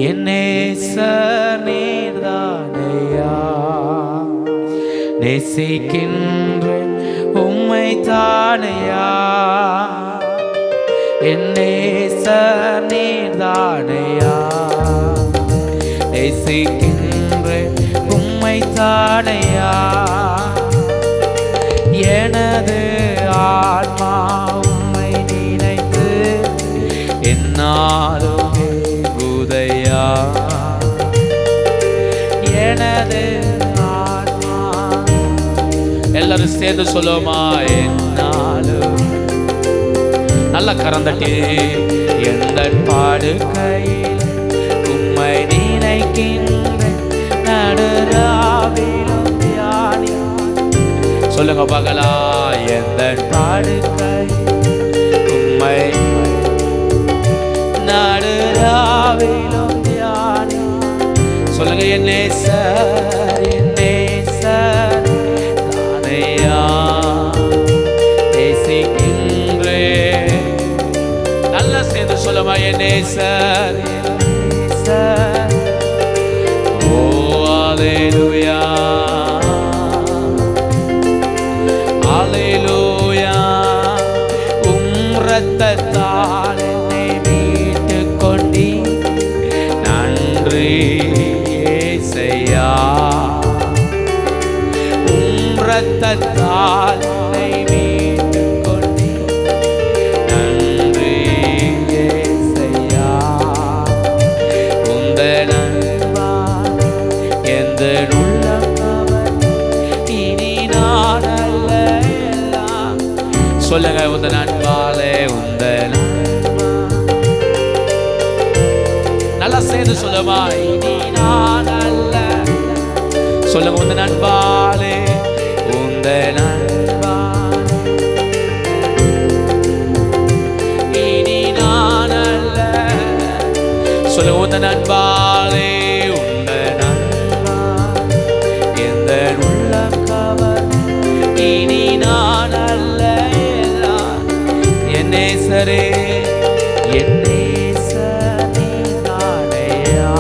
என் நேசர் நீர்தானையா, நேசிக்கின்ற உம்மை தானையா. என் நேசர் நீர்தானையா, நேசிக்கின்ற உம்மை தானையா. எனது ஆத்மா உம்மை நினைத்து என்னாலும் ஏங்குதையா. எனது ஆத்மா, எல்லாரும் சேர்ந்து சொல்லுவோமா? என்னாலும் நல்ல கரந்தட்டி. எந்த பாடுகையில் உம்மை நினைக்கின்ற நடுராவிலும் தியானி. சொல்லுங்க பகலா. எந்த பாடுகையில் உம்மை நடுராவிலும் தியானி. சொல்லுங்க. என் நேசர், என் நேசர் தானையா, நேசிக்கின்றே. நல்லா சேர்ந்து சொல்லுமா? என் நேசர், என் நேசர். ஓ அல்லேலூயா, அல்லேலூயா. ரத்தத்தால் என்னை மீட்டுக் கொண்டீ, நன்றி ஏசையா. ரத்தத்தால் என்னை மீட்டுக் கொண்டீ, நன்றி ஏசையா. உந்தன் அன்பால் எந்த உள்ளம் கவர்ந்து, இனி நான் அல்ல எல்லாம். சொல்லுங்க. உந்தன் அன்பாலே, உந்தன் நல்லா சேர்ந்து சொல்லுமா? இனி நான் அல்ல. சொல்லுங்க. உந்தன் அன்பாலே, உந்தன் அன்பாலே, இனி நான் அல்ல. சொல்லுங்க. உந்தன் அன்பாலே, உந்தன் அன்பாலே எந்த உள்ளம் கவர்ந்து, இனி நான் அல்ல எல்லாம். என் நேசரே, என் நேசர் நீதானையா,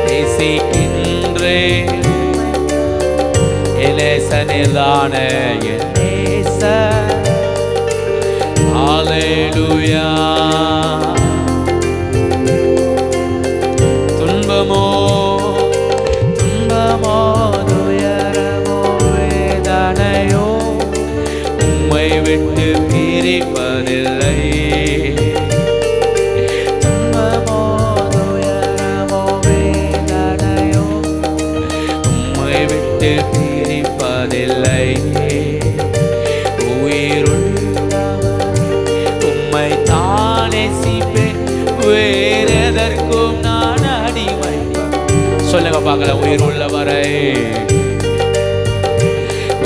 நேசிக்கின்றே. என் நேசர் நீதானே, என் நேசர். அல்லேலூயா. துன்பமோ துன்பமோ துயரமோ வேதனையோ உம்மை விட்டு பிரிப்பதில்லை. துன்பமோ துயரமோ வேதனையோ உம்மை விட்டு பிரிப்பதில்லை. உயிருள்ளவர் உம்மை தானே நேசிப்பேன், வேறெதற்கும் நான் அடிமை. சொல்லுங்க பார்க்கலாம். உயிர் உள்ளவரை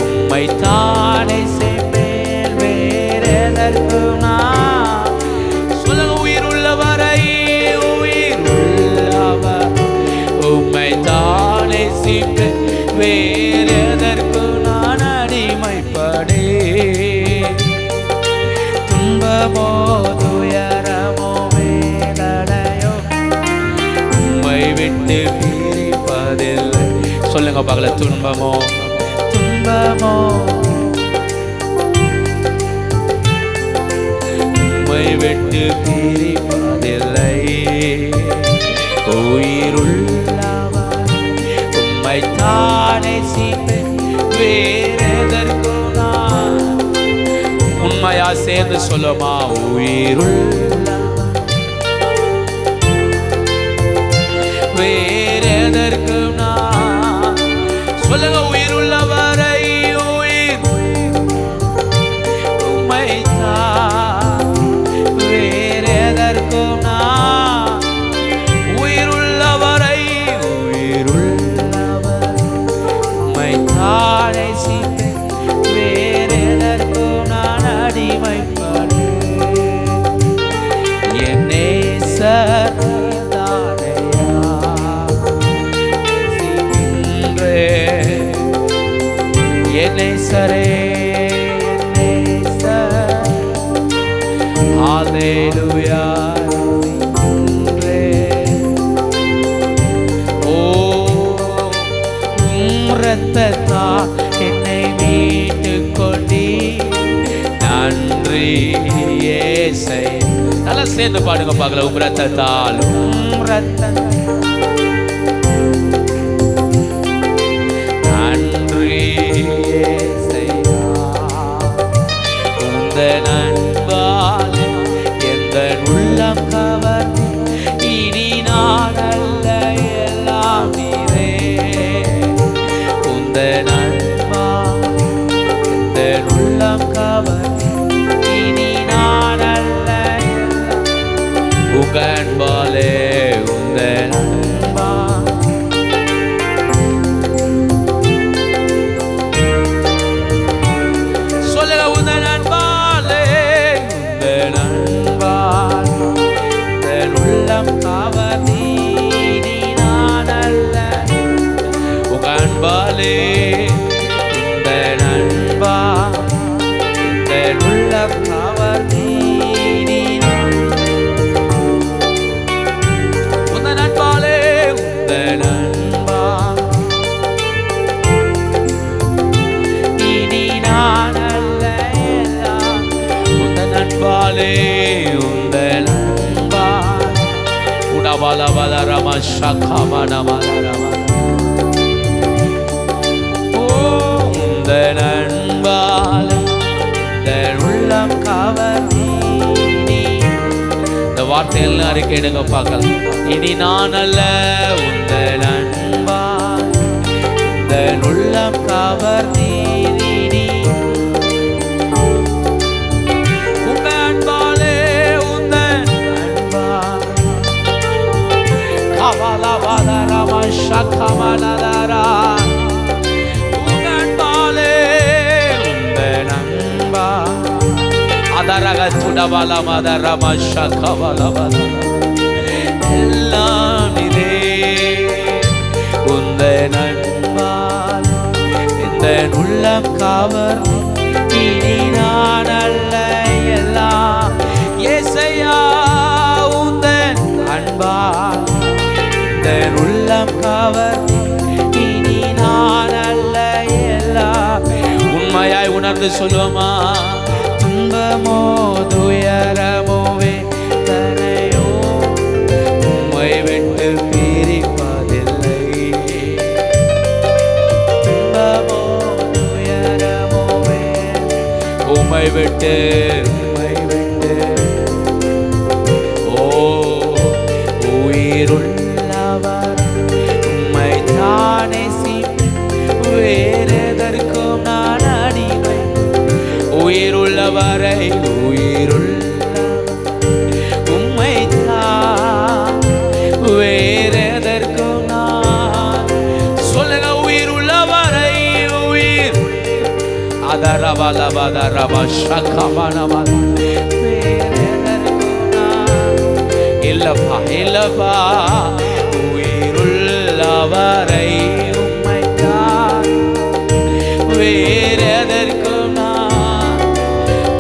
உம்மை தானே நேசிப்பேன், வேறெதற்கும் நான். சொல்லுங்க. உயிர் உள்ளவரை, உயிர் உள்ளவர் உம்மை தானே நேசிப்பேன், வேறெதற்கும் நான் அடிமைப்படே. துன்பமோ துயரமோ வேதனையோ உம்மை விட்டு பிரிப்பதில்லை. சொல்லுங்க பார்க்கல. துன்பமோ துன்பமோ உம்மை விட்டு பிரிப்பதில்லை. உயிருள்ளவர் உம்மை தானே நேசிப்பேன், வேறெதற்கும் நான். உண்மையா சேர்ந்து சொல்லுமா? உயிருள்ளவர் வேறெதற்கும் நான். சொல்லுங்க. உயிருள்ளவரை, உயிர் உம்மை தான், வேறெதற்கும் நான். உயிருள்ளவரை, உயிருள்ளவர் உம்மை தானே நேசிப்பேன், வேறெதற்கும் நான் அடிமைப்படே. என் நேசர் நீதானையா, நேசிக்கின்றேன். சேர்ந்து பாடுங்க பார்க்கல. உம் ரத்தத்தால் நன்றி இயேசையா, உந்தன் அன்பால் எந்த உள்ளம் கவர்ந்து இனி நான் அல்ல எல்லாம் நீரே. உந்தன் அன்பால் எந்த உள்ளம் கவர்ந்து இனி நான் அல்ல உங்க அன்பாலே. உந்தன் அன்பால் சொல்லுங்க. உந்தன் அன்பாலே, உந்தன் அன்பால் உந்தன் உள்ளம் கவர்ந்து இனி நான் அல்ல உங்க அன்பாலே. உந்தன் அன்பால் உந்தன் உள்ளம் கவர்ந்து இனி உந்தன் அன்பாலே. உந்தன் அன்பால் இனி நான் அல்ல எல்லாம் உந்தன் அன்பாலே. உந்தன் அன்பால் உடவல வலரம சகமனமலரம உந்தன் அன்பால் உந்தன் உள்ளம் கவர்ந்து இந்த வார்த்தை எல்லாம் அறிக்கையிடுங்க பார்க்கலாம். இனி நான் அல்ல உந்தன் அன்பால் உந்தன் உள்ளம் கவர்ந்து உங்க அன்பாலே. உந்தன் அன்பால் கவலவதரம சகமனதரா உங்க அன்பாலே. உந்தன் அன்பால் அதரக துடவல மதரம சகவலவத எல்லாம் இதே. உந்தன் அன்பால் எந்தன் உள்ளம் கவர்ந்து இனி நான் அல்ல எல்லாம் இயேசையா. உந்தன் அன்பால் எந்தன் உள்ளம் கவர்ந்து இனி நான் அல்ல எல்லாம். உண்மையாய் உணர்ந்து சொல்லுவோமா? துன்பமோ துயரமோ வேதனையோ உம்மை விட்டு பிரிப்பதில்லை. துன்பமோ துயரமோ உம்மை விட்டு ஓ உயிருள்ளவர் உம்மை தானே வேறெதற்கும் நான் அடிமை. உயிருள்ளவரை உம்மை தான் வேறெதற்கும் நான் சொல்லுங்க. உயிருள்ளவரை உயிர் அதரவலவதரவ சகமனவத வேறெதற்கும் நான் இல்லப்பா இல்லப்பா. உயிருள்ளவரை உம்மை தான் வேறெதற்கும் நான்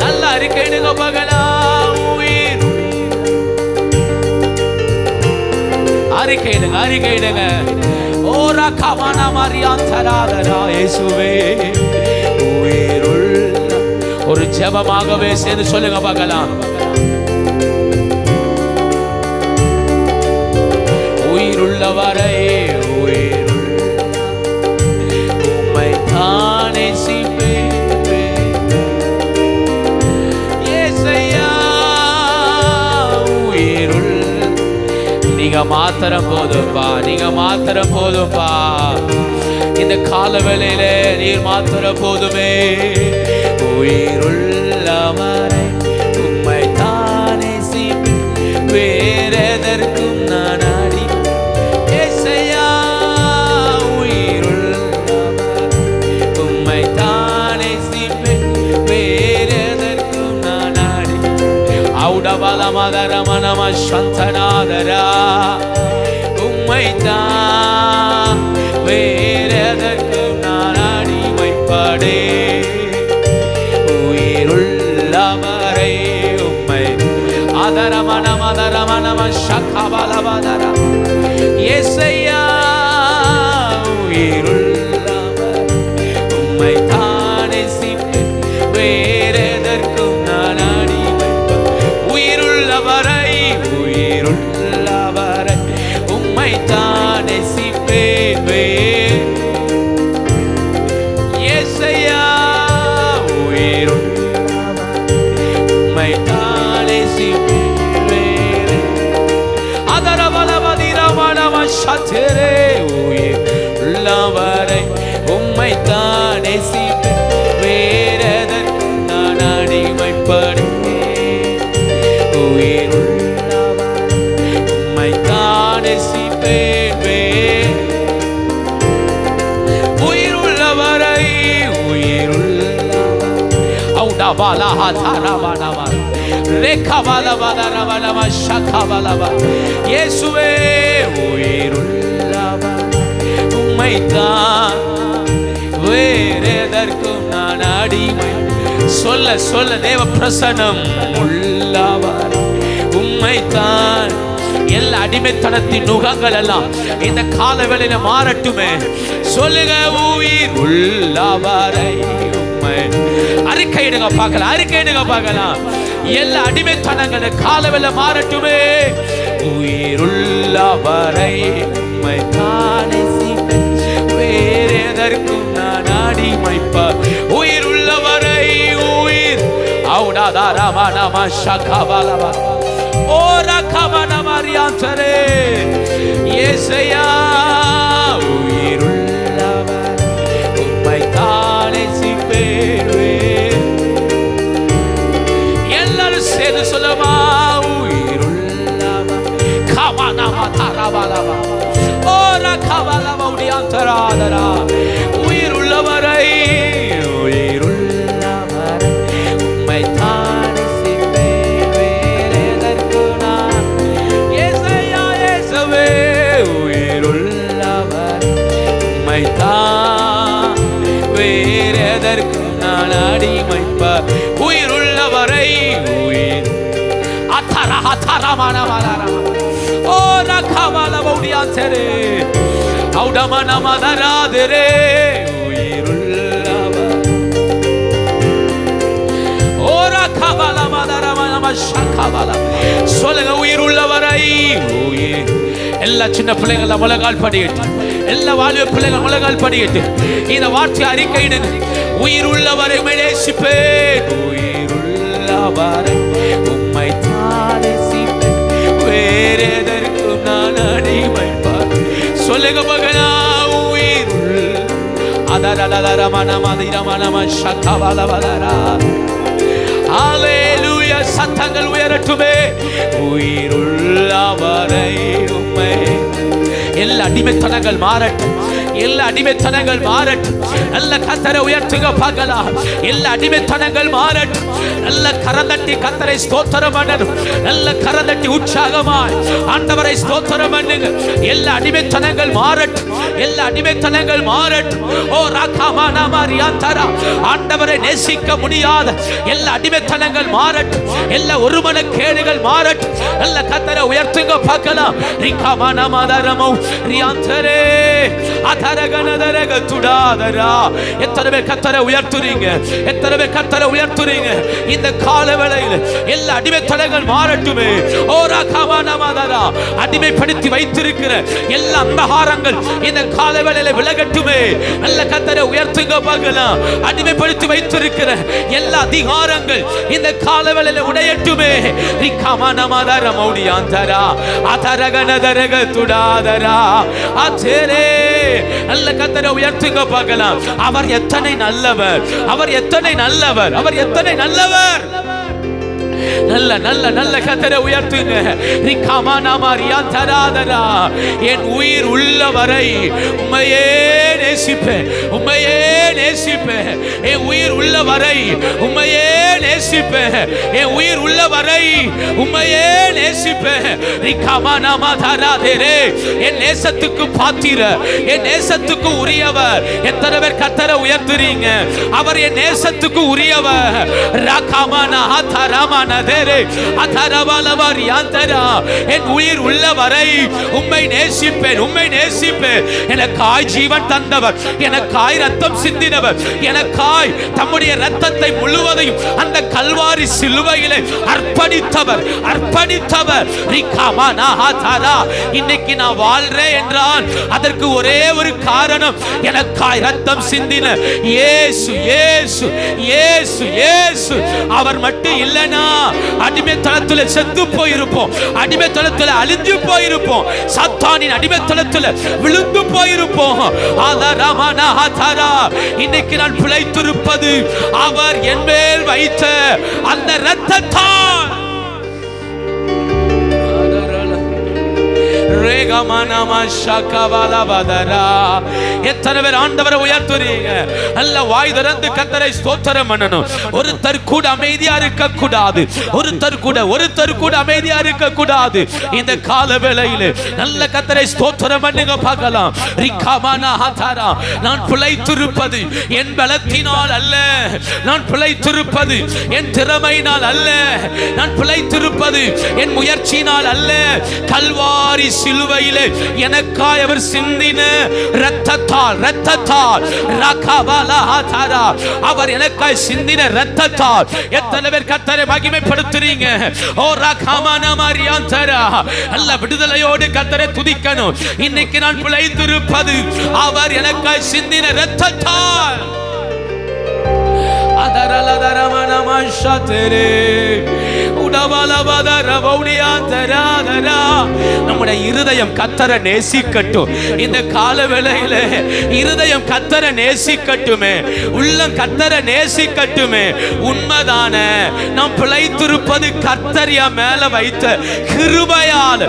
நல்ல அறிக்கையிடுங்க பகலாம். உயிர் அறிக்கையிடுங்க அறிக்கையிடுங்க. ஓரா கமன மரியாந்தராதரா இயேசுவே. உயிருள்ள ஒரு ஜெபமாகவே சேர்ந்து சொல்லுங்க பார்க்கலாம். உயிருள்ளவரை உம்மை தானே நீங்க மாத்திரம் போதும்பா, நீங்க மாத்திரம் போதும்பா. இந்த கால வேளையில நீர் மாத்திரம் போதுமே. உயிருள்ளவரை உம்மை தானே வேறெதற்கும் நான் அடி ஏசையா. உயிருள்ளவர் உம்மை தானே வேறெதற்கும் நான் அடி ஔடபல மதர மனம சந்தனாதரா. உம்மை தான் வேறெதற்கும் நான் அடிமைப்படே. உயிருள்ளவரை உம்மை அதரமணமதரமணம சகபலவதர இயேசையா. உயிருள்ளவர் உம்மை தானே வேறெதற்கும் நான் அடிமைப்ப. உயிருள்ளவரை சத்திரே உயிர் உள்ளவரை உம்மை தான் நேசிப்பேன், வேறெதற்கு நான் அடிமைப்படுவேன். உயிர் உள்ளவரை உம்மை தான் நேசிப்பேன், உயிர் உள்ளவரை உயிர் உள்ளவரை இயேசுவே உயிருள்ளவர் உம்மைத்தான் வேறெதற்கும் நான் அடிமை. சொல்ல சொல்ல தேவ பிரசன்னம் உள்ளவர் உம்மைத்தான். எல்லா அடிமைத்தனத்தின் நுகங்கள் எல்லாம் இந்த காலவேளையில மாறட்டுமே. சொல்லுங்க உயிர் உள்ளவரை உம்மை. அறிக்கையிடுங்க பார்க்கலாம், அறிக்கையிடுங்க பார்க்கலாம். எல்லா அடிமைத்தனங்களை காலவேளை மாறட்டுமே. உயிர் உள்ளவரை உம்மை தானே வேற எதற்கும் நான் அடிமைப்பார். உயிர் உள்ளவரை உயிர் அவுடாதாரமானமா ஷகவலவா ஓரா கவனமாரியாந்தரே இயேசையா உயிர் உள்ளவர் உம்மை தானே சிப்பேவே. எல்லாரும் சேர்ந்து சொல்லமா உயிர் உள்ளவர் கவனமா தரவலவா ஓரா கவலவா உடியாந்தராதரா உயிர் உள்ளவரை உயிர் உள்ளவரை உம்மை தானே சிப்பேவே. வேறெதற்கு நான் இயேசையா இயேசுவே உயிர் உள்ளவர் உம்மை தான் வேறெதற்கு நான் அடிமைப்பார். உயிர் உள்ளவரை உயிர் அத்தரா அத்தரமானவரா ஓ ரகவலவுடியாசரே அவுடமனமதராதரே உயிர் உள்ளவர் ஓ ரகவலமதரமனம ஷகவல. சொல்லுங்க உயிர் உள்ளவரை உயிர். எல்லா சின்ன பிள்ளைங்கள முழங்கால் படியிட்டு, எல்லா வாலிப பிள்ளைகள் முழங்கால் படியிட்டு இந்த வார்த்தை அறிக்கையிடுங்க. உயிர் உள்ளவரை நேசிப்பேன், உயிர் உள்ளவரை உம்மை தானே சிப்பேன், வேற எதற்கும் நான் அடிமைப்பார். சொல்லுங்க மகனா உயிர் அதரமனமதிரமனம ஷகவலவலரா. ஹல்லேலூயா. சத்தங்கள் உயரட்டுமே. உயிர் உள்ளவரை உம்மை. எல்லா அடிமைத்தனங்கள் மாறட்டும், எல்லா அடிமைத்தனங்கள் மாறட்டும். நல்ல கர்த்தரை உயர்த்துங்க பார்க்கலாம். எல்லா அடிமைத்தனங்கள் மாறட்டும். நல்ல கரந்தட்டி கர்த்தரை ஸ்தோத்திரம் பண்ணணும். நல்ல கரந்தட்டி உற்சாகமாய் ஆண்டவரை ஸ்தோத்திரம் பண்ணுங்க. எல்லா அடிமைத்தனங்கள் மாறட்டும், எல்லா அடிமைத்தனங்கள் மாறட்டும். ஓ ராகமானமாரியாந்தரா ஆண்டவரை நேசிக்க முடியாத எல்லா அடிமைத்தனங்கள் மாறட்டும். எல்லா ஒருமனக்கேடுகள் மாறட்டும். நல்ல கர்த்தரை உயர்த்துங்க பார்க்கலாம். ரிகமானமாதரமோ ரியாந்தரே அதரகனதரக துடாதரா. எத்தனை பேர் கர்த்தரை உயர்த்துறீங்க? எத்தனை பேர் கர்த்தரை உயர்த்துறீங்க? இந்த கால வேளையில் எல்லா அடிமைத்தனங்கள் மாறட்டுமே. ஓ ராகமானமாதரா அடிமைப்படுத்தி வைத்திருக்கிற எல்லா அந்தகாரங்கள் இந்த கால வேளையில விலகட்டுமே. நல்ல கர்த்தரை உயர்த்துங்க பார்க்கலாம். அடிமைப்படுத்தி வைத்திருக்கிற எல்லா அதிகாரங்கள் இந்த கால வேளையில உடையட்டுமே. ரிகமானமாதரமௌடியாந்தரா அதரகனதரக துடாதரா அச்சேரே. நல்ல கர்த்தரை உயர்த்துங்க பார்க்கலாம். அவர் எத்தனை நல்லவர், அவர் எத்தனை நல்லவர், அவர் எத்தனை நல்லவர். நல்ல நல்ல நல்ல கர்த்தரை உயர்த்துங்க. ரிகமானமாரியாந்தராதரா என் உயிர் உள்ளவரை உம்மையே நேசிப்பேன், உம்மையே நேசிப்பேன். என் உயிர் உள்ளவரை உம்மையே நேசிப்பேன், என் உயிர் உள்ளவரை உம்மையே நேசிப்பேன். ரிகமானமாதராதரே என் நேசத்துக்கு பாத்திர, என் நேசத்துக்கு உரியவர். எத்தனை பேர் கர்த்தரை உயர்த்துறீங்க? அவர் என் நேசத்துக்கு உரியவர். என் உயிர் உள்ளவரை உம்மை நேசிப்பேன், உம்மை நேசிப்பேன். எனக்காய் ஜீவன் தந்தவர், எனக்காய் ரத்தம் சிந்தினவர், எனக்காய் தம்முடைய ரத்தத்தை முழுவதையும் அந்த கல்வாரி சிலுவையிலே அர்ப்பணித்தவர், அர்ப்பணித்தவர். இன்னைக்கு நான் வாழ்றேன் என்றால் அதற்கு ஒரே ஒரு காரணம், எனக்காய் ரத்தம் சிந்தின இயேசு, இயேசு, இயேசு, இயேசு. அவர் மட்டும் இல்லைனா அடிமைத்தனத்துல செத்து போயிருப்போம், அடிமைத்தனத்துல அழிஞ்சு போயிருப்போம், சாத்தானின் அடிமைத்தனத்துல விழுந்து போயிருப்போம். இன்னைக்கு நான் பிழைத்திருப்பது அவர் என் மேல் வைத்த அந்த இரத்தத்தால். எத்தனை பேர் ஆண்டவரை உயர்த்துறீங்க? நல்ல வாய் திறந்து கர்த்தரை ஸ்தோத்திரம் பண்ணணும். ஒருத்தர் கூட அமைதியா இருக்க கூடாது, ஒருத்தர் கூட அமைதியா இருக்க கூடாது. இந்த கால வேளையில நல்ல கர்த்தரை ஸ்தோத்திரம் பண்ணுங்க பார்க்கலாம். நான் பிழைத்திருப்பது என் பலத்தினால் அல்ல, நான் பிழைத்திருப்பது என் திறமையினால் அல்ல, நான் பிழைத்திருப்பது என் முயற்சியினால் அல்ல. கல்வாரி சிலுவையிலே எனக்காய் அவர் சிந்தின இரத்தத்தால் அவர் எனக்காய் சிந்தின இரத்தத்தால். எத்தனை பேர் கர்த்தரை மகிமைப்படுத்துறீங்க? ஓ ரகமான மாரியாந்தரா, அல்ல விடுதலையோடு கர்த்தரை துதிக்கணும். இன்னைக்கு நான் பிழைத்திருப்பது அவர் எனக்காய் சிந்தின இரத்தத்தால். நம்முடைய இருதயம் கர்த்தரை நேசிக்கட்டும். இந்த கால வேளையில இருதயம் கர்த்தரை நேசிக்கட்டுமே, உள்ளம் கர்த்தரை நேசிக்கட்டுமே. உண்மைதான நாம் பிழைத்திருப்பது கர்த்தரியா மேல வைத்த கிருபையால்.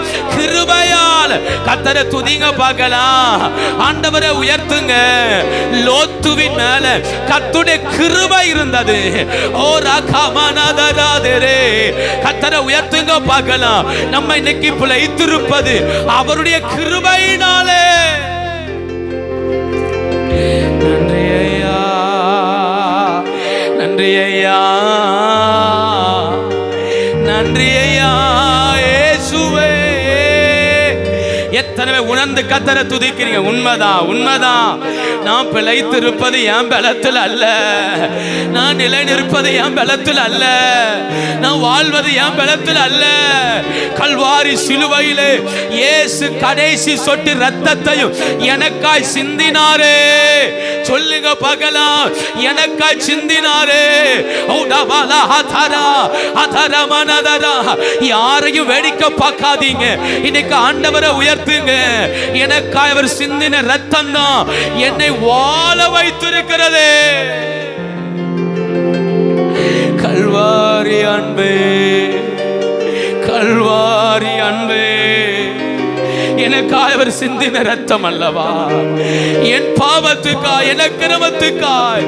கர்த்தரை துதிங்க பார்க்கலாம். ஆண்டவரை உயர்த்துங்க. லோத்துவின் மேல கர்த்தருடைய கிருபை இருந்தது. ஓ ரகமனதரே, கர்த்தரை உயர்த்துங்க பார்க்கலாம். நம்ம இன்னைக்கு பிழைத்திருப்பது அவருடைய கிருபையினாலே. நன்றி ஐயா, நன்றி ஐயா, நன்றி ஐயா இயேசுவே. எத்தனை உணர்ந்து கர்த்தரை துதிக்கிறீங்க? உண்மைதான். நான் பிழைத்திருப்பது என் பலத்தில் அல்ல, நான் நிலை நிற்பது என் பலத்தில் அல்ல, நான் வாழ்வது என் பலத்தில் அல்ல. கல்வாரி சிலுவையிலே இயேசு கடைசி சொட்டு இரத்தத்தையும் எனக்காய் சிந்தினாரே. சொல்லுங்க பார்க்கலாம், எனக்காய் சிந்தினாரே. யாரையும் வேடிக்கை பார்க்காதீங்க. இன்னைக்கு ஆண்டவரை உயர்த்துங்க. எனக்காய் அவர் சிந்தின இரத்தம் தான் என்னை வாழ வைத்திருக்கிறது. கல்வாரி அன்பே, கல்வாரி அன்பே, எனக்காய் அவர் சிந்தின இரத்தம் அல்லவா? என் பாவத்துக்காய், என் அக்கிரமத்துக்காய்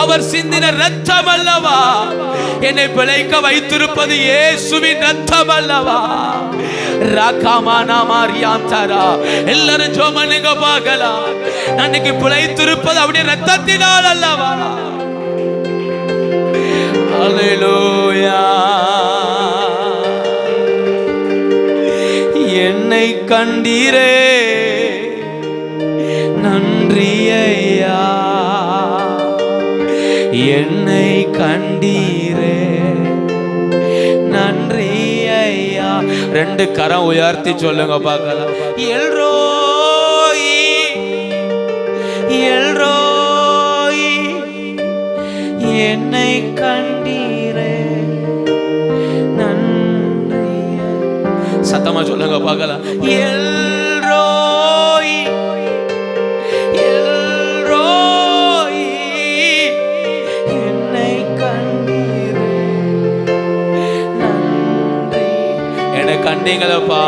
அவர் சிந்தின இரத்தம் அல்லவா? என்னை பிழைக்க வைத்திருப்பது இயேசுவின் இரத்தம் அல்லவா? எல்லாரும் ஜோமனுங்க பார்க்கலாம். அன்னைக்கு பிழைத்திருப்பது அவருடைய இரத்தத்தினால் அல்லவா? அல்லேலூயா. என்னை கண்டீரே, நன்றி ஐயா. என்னை கண்டீரே, நன்றி ஐயா. ரெண்டு கரம் உயர்த்தி சொல்லுங்க பார்க்கலாம். எல்ரோயி, எல்ரோயி, என்னை கண்டீரே, நன்றி. சத்தமா சொல்லுங்க பார்க்கலாம். எல்ரோயி, எல்ரோயி, என்னை கண்டீரே, நன்றி. என்னை கண்டீங்களப்பா,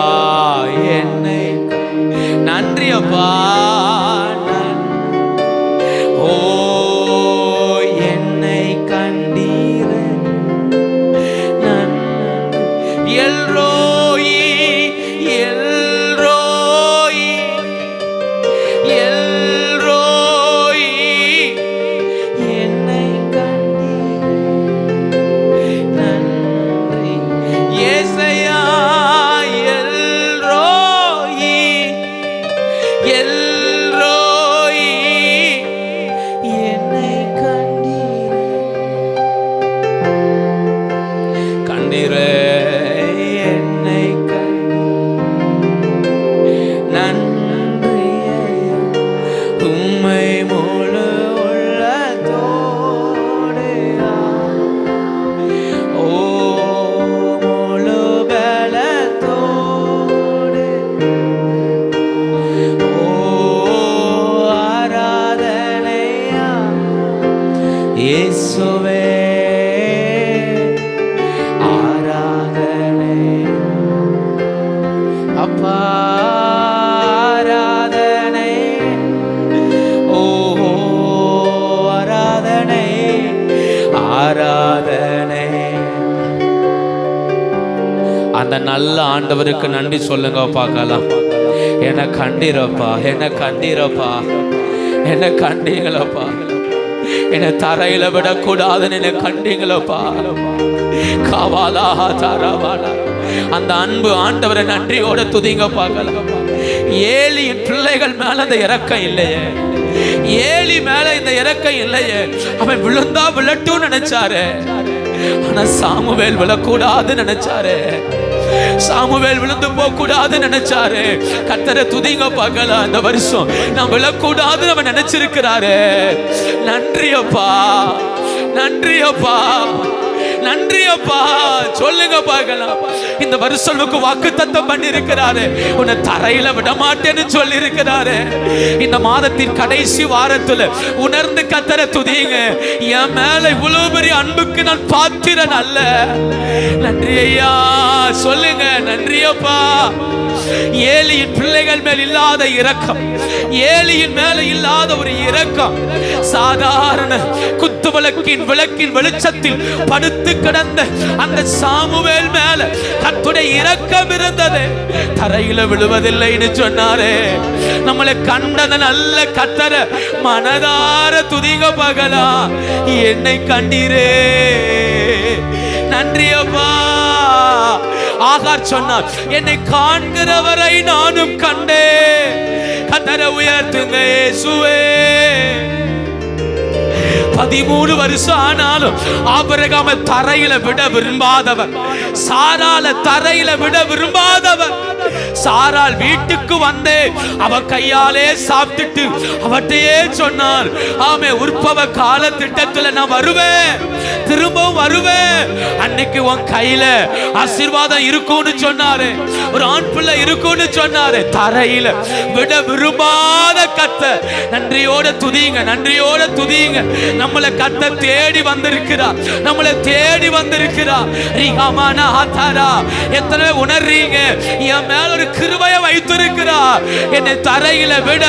என்னை நன்றி அப்பா. ஓ என்னை கண்டீரே, நன்றி. எல்ரோயி, எல்ரோயி, எல்ரோயி, என்னை கண்டீரே, நன்றி. ஏசையா எல்ரோயி, எல் ஆராதனை, ஓ ஆராதனை, ஆராதனை. அந்த நல்ல ஆண்டவருக்கு நன்றி சொல்லுங்க பார்க்கலாம். என்ன கண்டீரப்பா, என்ன கண்டீரப்பா, என்ன கண்டீங்களப்பா, என்னை தரையில விடக்கூடாதுன்னு என்னை கண்டீங்களப்பா. காவாலா தாராவாலா. அந்த அன்பு ஆண்டவரை நன்றியோட துதிங்க பார்க்கலாம். ஏலியின் பிள்ளைகள் மேல அந்த இரக்கம் இல்லையே, ஏலி மேல இந்த இரக்கம் இல்லையே. அவன் விழுந்தா விழட்டும் நினைச்சாரு, ஆனா சாமுவேல் விழக்கூடாது நினைச்சாரு, சாமுவேல் விழுந்து போக கூடாது நினைச்சாரு. கர்த்தரை துதிங்க பார்க்கலாம். இந்த வருஷம் நான் விழக்கூடாது நம்ம நினைச்சிருக்கிறாரு. நன்றியப்பா, நன்றியப்பா, நன்றியப்பா சொல்லுங்க பார்க்கலாம். இந்த வருஷம் வாக்குத்தத்தம் பண்ணி இருக்கிறாரு, உன்னை தரையில விட மாட்டேன்னு சொல்லி இருக்கிறாரு. இந்த மாதத்தின் கடைசி வாரத்துல உணர்ந்து கர்த்தரை துதிங்க. என் மேல இவ்வளவு பெரிய அன்புக்கு நான் பாத்திரன் அல்ல. நன்றி ஐயா சொல்லுங்க. நன்றியப்பா. ஏலியின் பிள்ளைகள் மேல் இல்லாத இரக்கம், ஏலியின் மேல இல்லாத ஒரு இரக்கம், சாதாரண குத்துவிளக்கின் விளக்கின் வெளிச்சத்தில் படுத்து கிடந்த அந்த சாமுவேல் மேல கர்த்தருடைய இரக்கம் இருந்தது. தரையில விழுவதில்லைன்னு சொன்னாரே. நம்மளை கண்டத நல்ல கர்த்தரை மனதார துதிங்க பார்க்கலாம். என்னை கண்டீரே, நன்றியப்பா. ஆகார் சொன்னார், என்னை காண்கிறவரை நானும் கண்டேன். கர்த்தரை உயர்த்துங்க இயேசுவே. 13 வருஷம் ஆனாலும் ஆபிரகாமை தரையில விட விரும்பாதவர், சாராளை தரையில விட விரும்பாதவர். சாராள் வீட்டுக்கு வந்து அவ கையாலே சாப்பிட்டுட்டு அவட்டையே சொன்னார், ஆமே உற்பவ கால திட்டத்துல நான் வருவேன், திரும்பவும் வருவேன். அன்னைக்கு உன் கையில ஆசீர்வாதம் இருக்கும்னு சொன்னாரு, ஒரு ஆண் பிள்ளை இருக்கும்னு சொன்னாரு. தரையில விட விரும்பாத கர்த்தர். நன்றியோட துதிங்க, நன்றியோட துதிங்க. நம்மளை கர்த்தர் தேடி வந்திருக்கிறார், நம்மளை தேடி வந்திருக்கிறார். எத்தனை உணர்றீங்க? என் மேல ஒரு கிருபையை வைத்திருக்கிறார். என்னை தரையில விட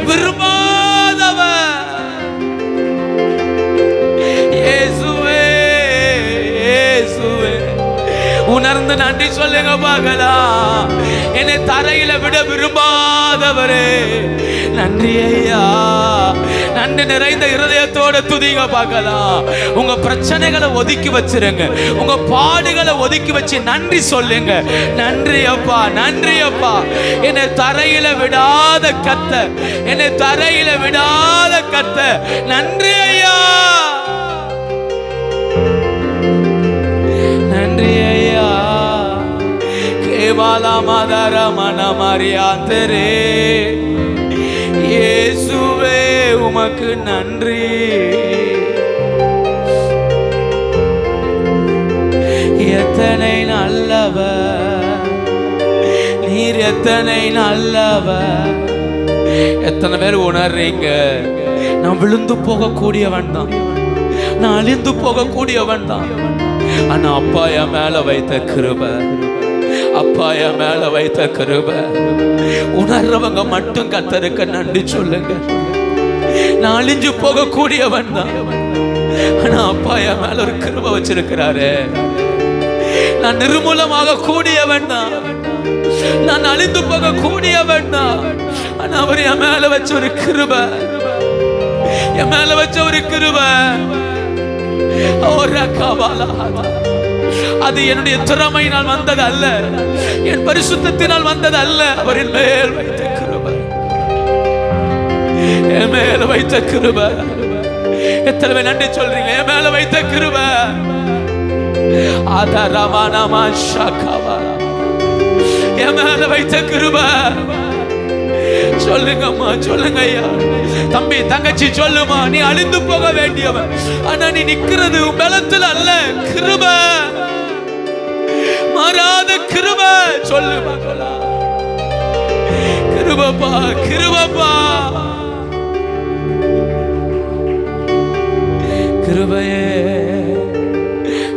விரும்பாதவர் இயேசுவே, இயேசுவே. உணர்ந்து நன்றி சொல்லுங்க பார்க்கலாம். என்னை தரையில விட விரும்பாதவரே நன்றி ஐயா. நன்றி நிறைந்த இருதயத்தோட துதிங்க பார்க்கலாம். உங்க பிரச்சனைகளை ஒதுக்கி வச்சிருங்க, உங்க பாடுகளை ஒதுக்கி வச்சு நன்றி சொல்லுங்க. நன்றி அப்பா, நன்றி அப்பா. என்னை தரையில விடாத கர்த்தர், என்னை தரையில விடாத கர்த்தர். நன்றி ஐயா, நன்றி ஐயா. கேவாலா மாதார மனமரியாந்தரே இயேசுவே உமக்கு நன்றி. எத்தனை நல்லவர் நீர், எத்தனை நல்லவர். எத்தனை பேர் உணர்றீங்க? நான் விழுந்து போகக்கூடியவன் தான், நான் அழிந்து போகக்கூடியவன் தான். ஆனா அப்பா என் மேல வைத்த கிருபை, அப்பா என் மேல வைத்த கிருபை. உணர்றவங்க மட்டும் கர்த்தருக்கு நன்றி சொல்லுங்க. நான் அழிஞ்சு போகக்கூடியவன் தான், ஆனா அப்பா என் மேல ஒரு கிருபை வச்சிருக்கிறாரு. நான் நிர்மூலமாக கூடியவன் தான், நான் அழிந்து போக கூடியவன் தான், ஆனா அவர் என் மேல வச்ச ஒரு கிருபை, என் மேல வச்ச ஒரு கிருபை. அது என்னுடைய திறமையினால் வந்தது அல்ல, என் பரிசுத்தத்தினால் வந்தது அல்ல. அவரின் மேல் வைத்த கிருபை, என் மேல வைத்த கிருபை. எத்தனை பேர் நன்றி சொல்றீங்க? என் மேல வைத்த கிருபை. என் மேல வைத்த கிருபை. சொல்லுங்கம்மா, சொல்லுங்க ஐயா. தம்பி தங்கச்சி சொல்லுமா, நீ அழிந்து போக வேண்டியவன், ஆனா நீ நிக்கிறது உன் பலத்துல அல்ல, கிருபை, மாறாத கிருபை. சொல்லு மகளா, கிருபப்பா, கிருபப்பா, கிருபையே.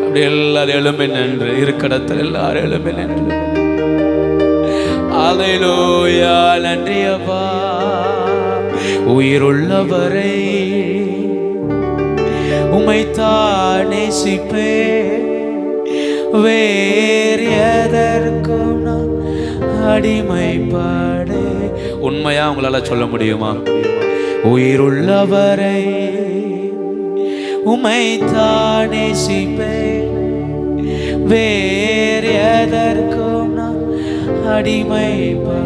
அப்படி எல்லாரும் எழும்பி நின்று, இருக்கிற எல்லாரும் எழும்பி நின்று அல்லேலூயா. நன்றி அப்பா. உயிருள்ளவரை உம்மைத்தான் நேசிப்பேன், வேறு எதற்கும் நான் அடிமைப்படே. உண்மையா உங்களால சொல்ல முடியுமா? உயிருள்ளவரை உம்மைத்தான் நேசிப்பேன், வேறு எதற்கும் நான் அடிமைப்பட.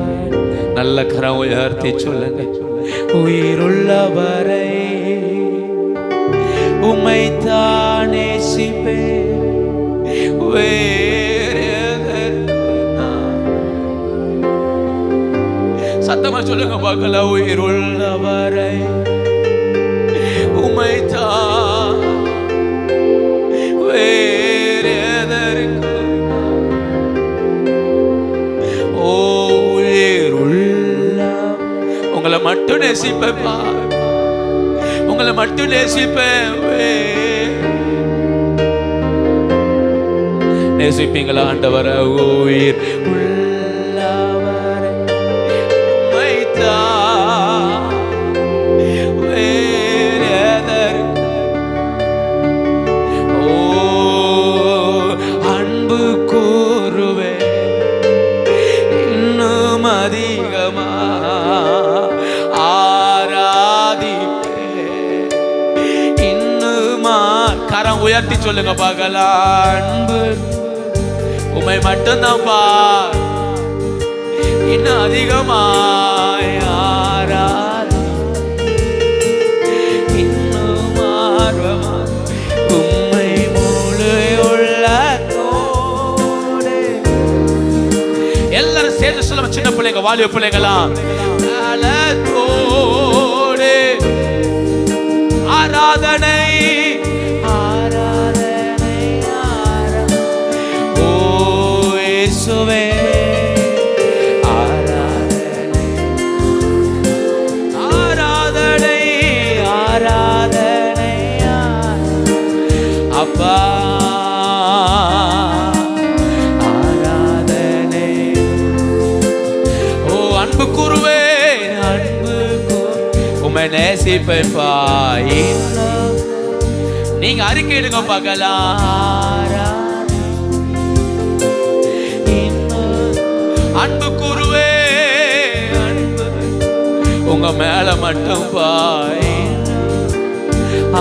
நல்ல கரம் உயர்த்தி சொல்லுங்க. உயிருள்ளவரை உம்மைத்தான் நேசிப்பேன், வேறு எதற்கும் நான். சத்தமா சொல்லுங்க பார்க்கலாம். உயிருள்ளவரை உம்மைத்தான், வேறு எதற்கும் நான். ஓ உயிருள்ள உங்களை மட்டும் நேசிப்பேப்பா, உங்களை மட்டும் நேசிப்பேன். நேசிப்பீங்களா ஆண்டவர? உயிர் உள்ளவரை உம்மைத்தான், வேறு எதற்கும். ஓ அன்பு கூறுவே இன்னும் அதிகமா ஆராதிப்பே இன்னுமா. கரம் உயர்த்தி சொல்லுங்க பார்க்கலாம். அன்பு உம்மை மட்டும்தான் பா, இன்னும் அதிகமாய் ஆராதி இன்னும் ஆர்வமா உம்மை முழு உள்ளத்தோடு. எல்லாரும் சேர்ந்து சொல்லுங்க. சின்ன பிள்ளைங்க, வாலிப பிள்ளைங்களாம், தோடு ஆராதனை ஆராதனை ஓ இயேசுவே ஆராதனை ஆராதனை ஆராதனை அப்பா ஆராதனை. ஓ அன்பு கூறுவே அன்பு உம்மை நேசிப்பேன்பா. நீங்க அறிக்கையிடுங்க பார்க்கலாம். அன்பு கூறுவே அன்பு உங்க மேல மட்டும் பாய்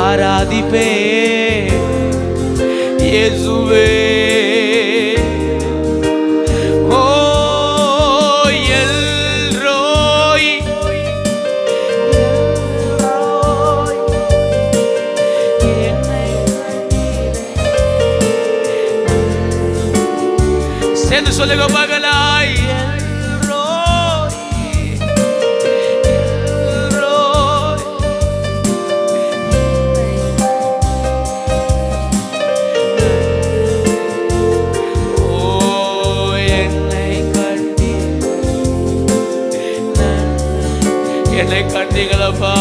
ஆராதிப்பே இயேசுவே. ஓ எல்ரோய் சேர்ந்து சொல்லுங்க பகலாய். என்னை கண்டீங்களப்பா,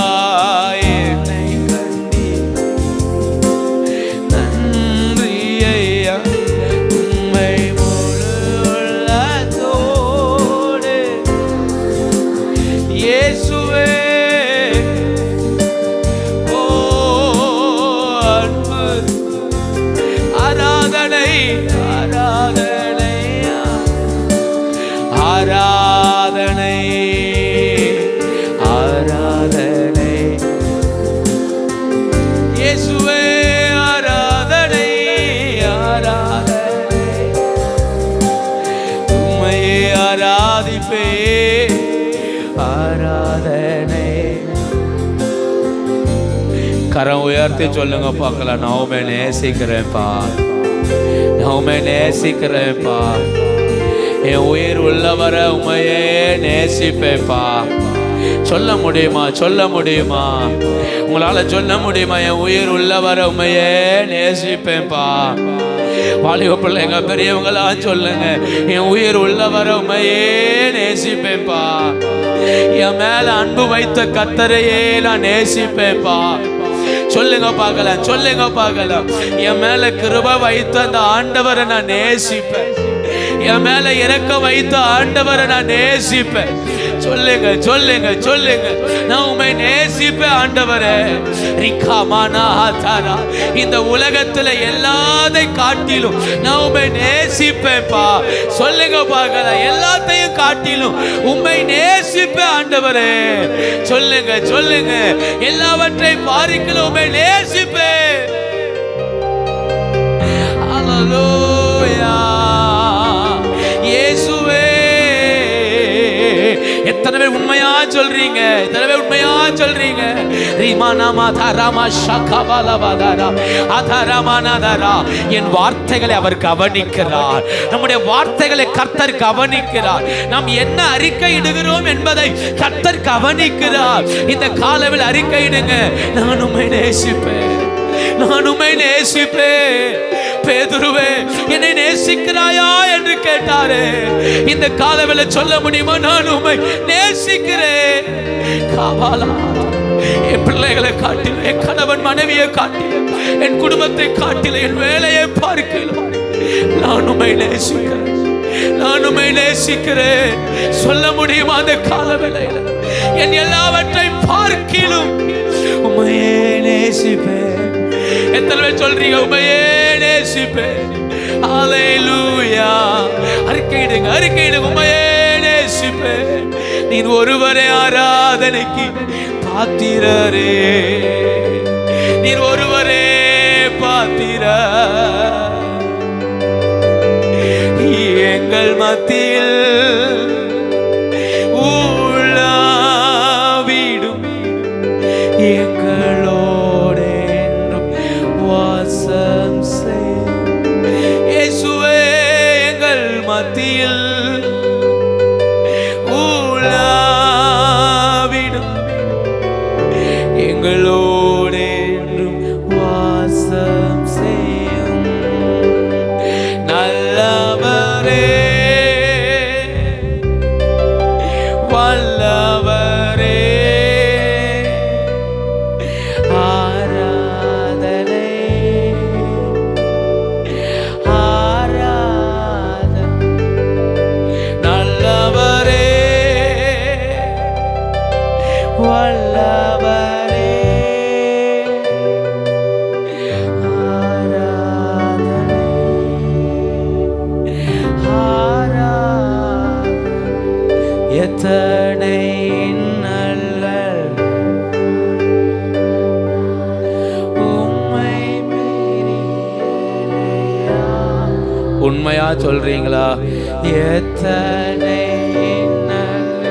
என்னை கண்டி நன்றி ஐயா. உம்மை முழு உள்ளத்தோடு இயேசுவே. ஓ அன்பு ஆராதனை ஆராதனை ஆராதனை ஆராதனை இயேசுவே ஆராதனை ஆராதனை உம்மையே ஆராதிப்பே ஆராதனை. கரம் உயர்த்தி சொல்லுங்க பார்க்கலாம். நான் உம்மை நேசிக்கிறேன்ப்பா, நான் உம்மை நேசிக்கிறேன்ப்பா. என் உயிர் உள்ளவர உம்மையே நேசிப்பேப்பா. சொல்ல முடியுமா? சொல்ல முடியுமா? உங்களால சொல்ல முடியுமா? என் உயிர் உள்ளவர உம்மையே நேசிப்பேன்ப்பா. வாலிப பிள்ளைங்க, பெரியவங்களாம் சொல்லுங்க. என் உயிர் உள்ளவர உம்மையே நேசிப்பேன்ப்பா. என் மேல அன்பு வைத்த கர்த்தரையே நான் நேசிப்பேன்ப்பா. சொல்லுங்க பார்க்கலாம், சொல்லுங்க பார்க்கலாம். என் மேல கிருபை வைத்த அந்த ஆண்டவரை நான் நேசிப்பேன். என் மேல இரக்கம் வைத்த ஆண்டவரை நான் நேசிப்பேன். சொல்லுங்க சொல்லுங்க சொல்லுங்க, நான் உம்மை நேசிப்பேன் ஆண்டவரே. இந்த உலகத்துல எல்லாத்தை காட்டிலும் நான் உம்மை நேசிப்பேன்ப்பா. சொல்லுங்க பார்க்கலாம், எல்லாத்தையும் காட்டிலும் உம்மை நேசிப்பேன் ஆண்டவரே. சொல்லுங்க சொல்லுங்க, எல்லாவற்றையும் பாரிக்கல உம்மை நேசிப்பேன். ஹல்லேலூயா இயேசுவே. எத்தனை பேர் உண்மையா சொல்றீங்க? எத்தனை பேர் உண்மையா சொல்றீங்க? என் வார்த்தைகளை அவர் கவனிக்கிறார். நம்முடைய வார்த்தைகளை கர்த்தர் கவனிக்கிறார். நாம் என்ன அறிக்கை இடுகிறோம் என்பதை கர்த்தர் கவனிக்கிறார். இந்த காலவில் அறிக்கை இடுங்க, நான் உம்மை நேசிப்பேன், நான் உம்மை நேசிப்பேன். பேதுருவே, என்னை நேசிக்கிறாயா என்று கேட்டாரே. இந்த காலவேளை சொல்ல முடியுமா, நான் உம்மை நேசிக்கிறேன். காவாலா, என் பிள்ளைகளை காட்டில, என் கணவன் மனைவியை காட்டில, என் குடும்பத்தை காட்டில, என் வேலையை பார்க்கலாம், நான் உம்மை நேசிக்கிறேன், நான் உம்மை நேசிக்கிறேன். சொல்ல முடியுமா அந்த காலவேளையில, என் எல்லாவற்றையும் பார்க்கிலும் உம்மையே நேசிப்பேன். எத்தனை பேர் சொல்றீங்க உம்மையே நேசிப்பேன்? ஹல்லேலூயா. அறிக்கையிடுங்க, அறிக்கையிடுங்க, உம்மையே நேசிப்பேன். நீர் ஒருவரே ஆராதனைக்கு பாத்திரரே, நீர் ஒருவரே பாத்திரர். எங்கள் மத்தியில் உள்ளாவிடும் எங்களோடு என்றும் வாசம் செய். இயேசுவே, எங்கள் மத்தியில் உள்ளாவிடும் எங்களோடு என்றும் வாசம் செய்யும் நல்லவரே, வல்லவரே. ஆராதனை ஆராதனை நல்லவரே, வல்லவரே. ஆராதனை ஆராதனை. எத்தனை நல்ல உம்மை மீறியேனையா. உண்மையா சொல்றீங்களா? எத்தனை நல்ல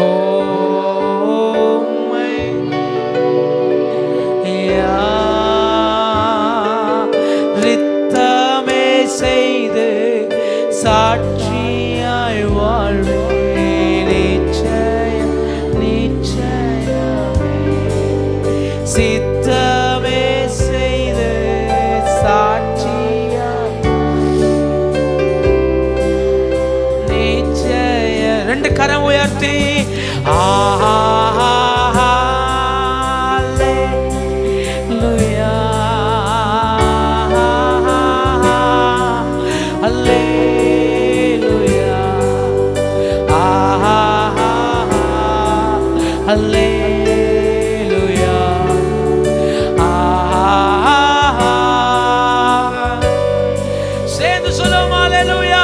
உம்மை ரித்தமே செய்து சாட்சியாய் வாழ்வேன். நிச்சயம் நிச்சயமே சித்தமே செய்து சாட்சியாய் நிச்சயம். ரெண்டு கரம் உயர்த்தி ஹல்லேலூயா ஹல்லேலூயா ஹல்லேலூயா. சேர்ந்து சொல்லுவோம் ஹல்லேலூயா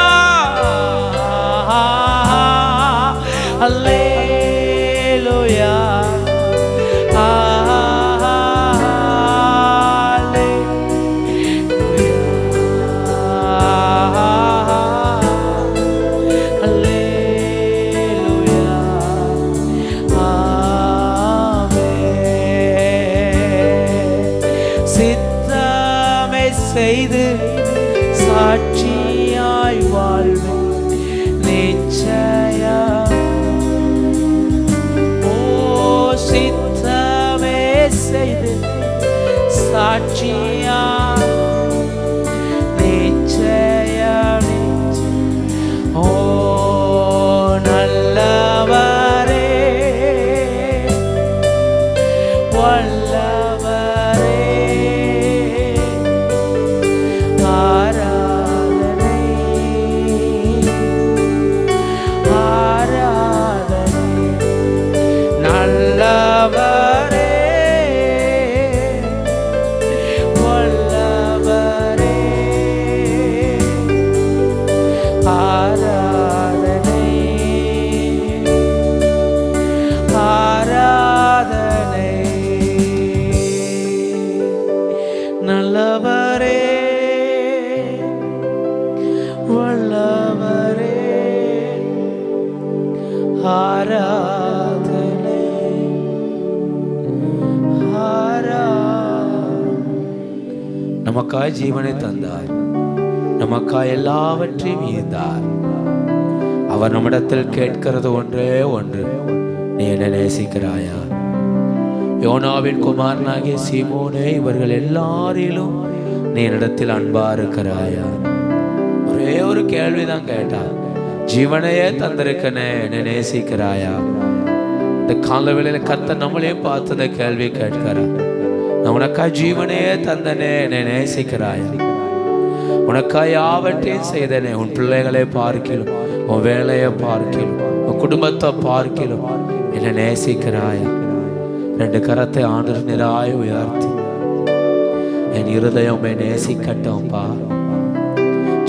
ஹல்லேலூயா சித்தமே செய்து சாட்சியாய் வாழ்வேன். நிச்சயம் ஆராதனை நமக்காய் ஜீவனை தந்தார், நமக்காய் எல்லாவற்றையும் ஈந்தார். அவர் நம்மிடத்தில் கேட்கிறது ஒன்றே ஒன்று, நீ என்ன நேசிக்கிறாயா? யோனாவின் குமாரனாகிய சீமோனே, இவர்கள் எல்லாரிலும் நீ என்னிடத்தில் அன்பா இருக்கிறாயா? ஒரே ஒரு கேள்விதான் கேட்டார், ஜீவனையே தந்திருக்கனே, என்னை நேசிக்கிறாயா? இந்த காலவேளையில கர்த்தர் நம்மளே பார்த்து இந்த கேள்வி கேட்கிறார். நான் உனக்காய் ஜீவனையே தந்தனே, என்னை நேசிக்கிறாயா? உனக்காய் யாவற்றையும் செய்தனே, உன் பிள்ளைகளை பார்க்கிலும், உன் வேலையை பார்க்கிலும், உன் குடும்பத்தை பார்க்கிலும் என்னை நேசிக்கிறாயா? 2 கரத்தை ஆண்டவர் நிராய் உயர்த்தி, என் இருதயமே நேசிக்கட்டும்பா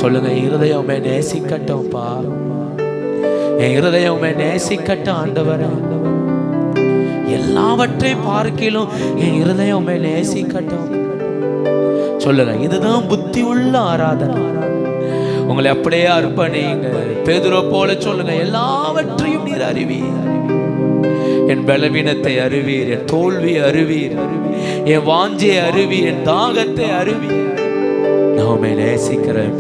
சொல்லுங்க. இருதயமே நேசிக்கட்டும்பா, என் இருதயமே நேசிக்கட்டும் ஆண்டவரே. எல்லாவற்றையும் பார்க்கிலும் என் இருதயமே நேசிக்கட்டும் சொல்லுங்க. இதுதான் புத்தி உள்ள ஆராதனை. உங்களை அப்படியே அர்ப்பணிங்க. பேதுரு போல சொல்லுங்க, எல்லாவற்றையும் நீர் அறிவீர். என் பலவீனத்தை அறிவீர், என் தோல்வியை அறிவீர், என் வாஞ்சியை அறிவீர், என் தாகத்தை அறிவீர். நான் உம்மை நேசிக்கிறேன்.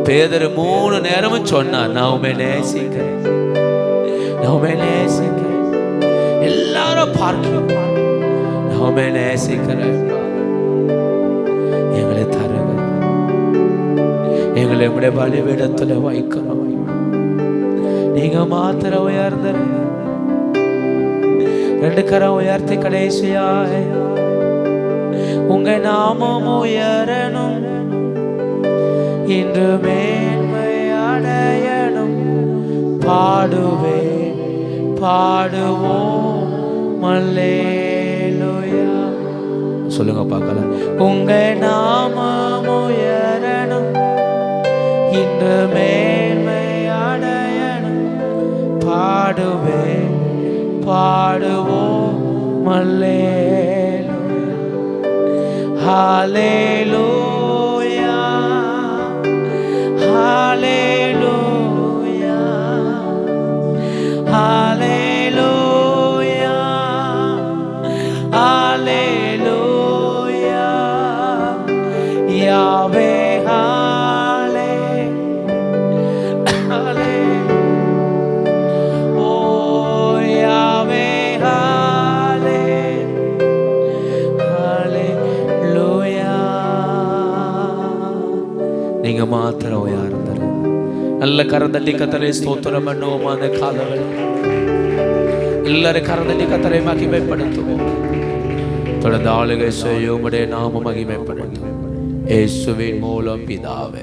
பேதுரு 3 நேரமும் சொன்னார், நான் உம்மை நேசிக்கிறேன், நான் உம்மை நேசிக்கிறேன். எல்லாரும் பார்க்கிறோம், நான் உம்மை நேசிக்கிறேன். எங்களை தருங்க, எங்களை உம்முடைய பலிபீடத்துல வைக்கணும். நீங்க மாத்திரம் உயர்ந்தது. 2 கரம் உயர்த்தி கடைசியாய் உங்க நாமம் உயரணும், இன்று மேன்மை அடையணும். பாடுவேன் பாடுவோம் அல்லேலூயா. சொல்லுங்க பார்க்கலாம். உங்க நாமம் உயரணும், இன்று மேன்மை அடையணும். பாடுவேன் பாடுவோம் அல்லேலூயா. ஹல்லேலூயா ஹல்லேலூயா ஹல்லேலூயா ஹல்லேலூயா. யாவே நீங்க மாத்திரம் உயர்ந்தாரு. நல்ல கரந்தள்ளி கத்தரை ஸ்தோத்திரம் பண்ணுவோம். அந்த காலங்கள் எல்லாரும் கரந்தள்ளி கத்தரை மகிமைப்படுத்துவோம். தொடர்ந்து ஆளுகை செய்யும் நாம மகிமைப்படுத்தும். இயேசுவின் மூலம் பிதாவே.